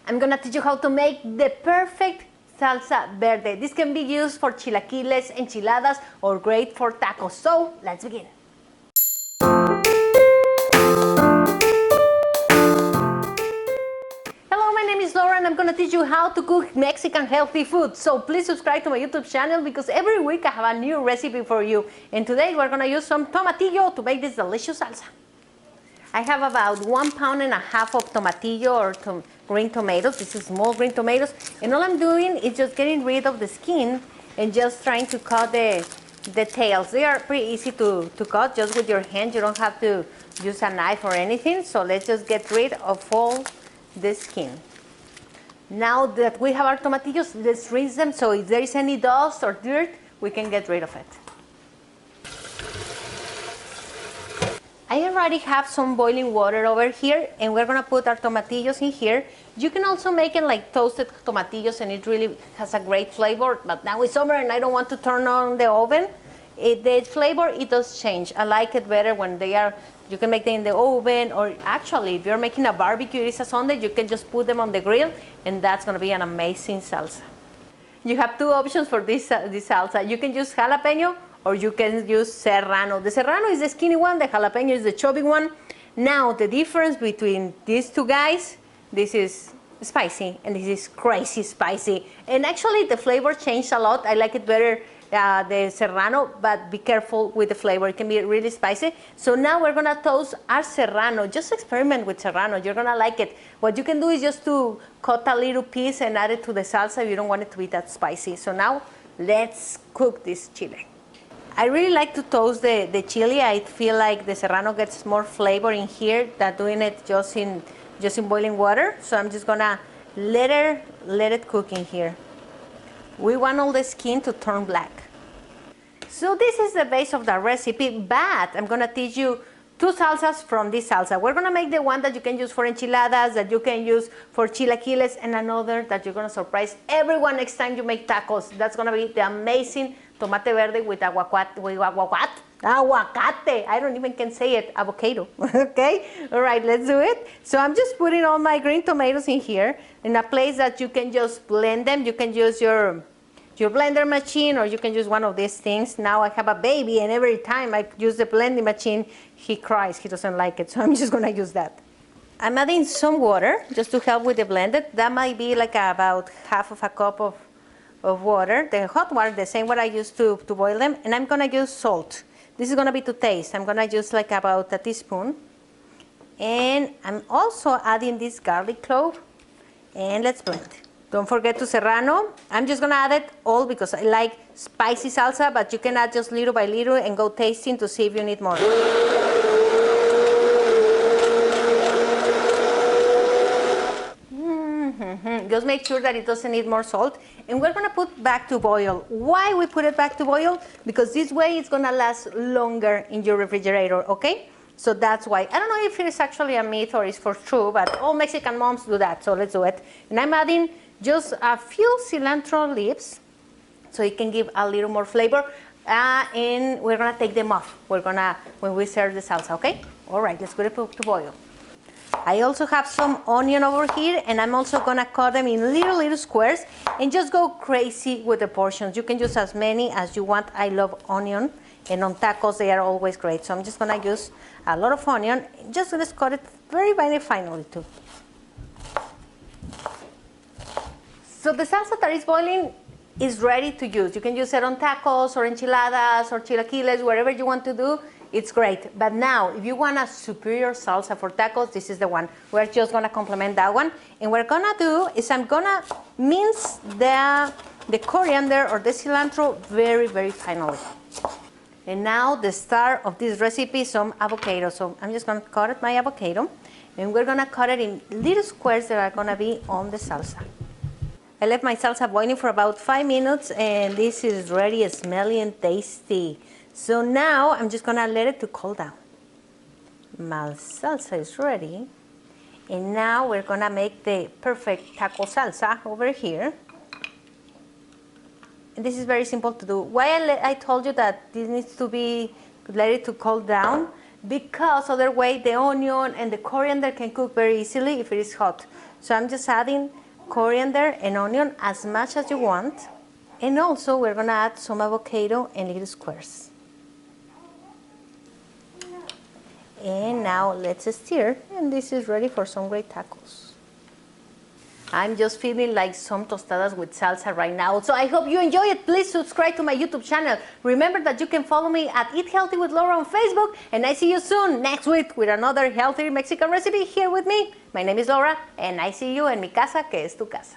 I'm gonna teach you how to make the perfect salsa verde. This can be used for chilaquiles, enchiladas, or great for tacos. So let's begin. Hello, my name is Laura and I'm gonna teach you how to cook Mexican healthy food. So please subscribe to my YouTube channel because every week I have a new recipe for you. And today we're gonna use some tomatillo to make this delicious salsa. I have about 1.5 pounds of tomatillo or green tomatoes. This is small green tomatoes. And all I'm doing is just getting rid of the skin and just trying to cut the tails. They are pretty easy to cut just with your hand. You don't have to use a knife or anything. So let's just get rid of all the skin. Now that we have our tomatillos, let's rinse them so if there is any dust or dirt, we can get rid of it. I already have some boiling water over here and we're gonna put our tomatillos in here. You can also make it like toasted tomatillos and it really has a great flavor, but now it's summer and I don't want to turn on the oven. The flavor, it does change. I like it better when they are, you can make them in the oven, or actually if you're making a barbecue, it's a Sunday, you can just put them on the grill and that's gonna be an amazing salsa. You have two options for this salsa. You can use jalapeno or you can use serrano. The serrano is the skinny one, the jalapeno is the chubby one. Now, the difference between these two guys, this is spicy and this is crazy spicy. And actually, the flavor changed a lot. I like it better, the serrano, but be careful with the flavor. It can be really spicy. So now we're gonna toast our serrano. Just experiment with serrano, you're gonna like it. What you can do is just to cut a little piece and add it to the salsa if you don't want it to be that spicy. So now, let's cook this chile. I really like to toast the chili. I feel like the serrano gets more flavor in here than doing it just in boiling water. So I'm just gonna let it cook in here. We want all the skin to turn black. So this is the base of the recipe, but I'm gonna teach you two salsas from this salsa. We're gonna make the one that you can use for enchiladas, that you can use for chilaquiles, and another that you're gonna surprise everyone next time you make tacos. That's gonna be the amazing tomate verde with aguacate. I don't even can say it, avocado. Okay, all right, let's do it. So I'm just putting all my green tomatoes in here in a place that you can just blend them. You can use your blender machine or you can use one of these things. Now I have a baby and every time I use the blending machine, he cries, he doesn't like it. So I'm just gonna use that. I'm adding some water just to help with the blended. That might be like about half of a cup of water, the hot water, the same what I used to boil them. And I'm gonna use salt. This is gonna be to taste. I'm gonna use like about a teaspoon. And I'm also adding this garlic clove and let's blend. Don't forget to serrano. I'm just gonna add it all because I like spicy salsa, but you can add just little by little and go tasting to see if you need more. Just make sure that it doesn't need more salt. And we're gonna put back to boil. Why we put it back to boil? Because this way it's gonna last longer in your refrigerator, okay? So that's why. I don't know if it is actually a myth or it's for true, but all Mexican moms do that, so let's do it. And I'm adding just a few cilantro leaves so it can give a little more flavor. And we're gonna take them off. When we serve the salsa, okay? All right, let's put it to boil. I also have some onion over here and I'm also gonna cut them in little squares and just go crazy with the portions. You can use as many as you want. I love onion and on tacos they are always great. So I'm just gonna use a lot of onion. Just let's cut it very finely too. So the salsa that is boiling is ready to use. You can use it on tacos or enchiladas or chilaquiles, whatever you want to do. It's great. But now, if you want a superior salsa for tacos, this is the one. We're just gonna complement that one. And what we're gonna do is I'm gonna mince the coriander or the cilantro very finely. And now the star of this recipe is some avocado. So I'm just gonna cut my avocado and we're gonna cut it in little squares that are gonna be on the salsa. I left my salsa boiling for about 5 minutes and this is ready, smelly and tasty. So now I'm just gonna let it to cool down. My salsa is ready. And now we're gonna make the perfect taco salsa over here. And this is very simple to do. Why I told you that this needs to be, let it to cool down? because other way the onion and the coriander can cook very easily if it is hot. So I'm just adding coriander and onion as much as you want. And also we're gonna add some avocado in little squares. And now let's stir, and this is ready for some great tacos. I'm just feeling like some tostadas with salsa right now. So I hope you enjoy it. Please subscribe to my YouTube channel. Remember that you can follow me at Eat Healthy with Laura on Facebook. And I see you soon next week with another healthy Mexican recipe here with me. My name is Laura, and I see you en mi casa, que es tu casa.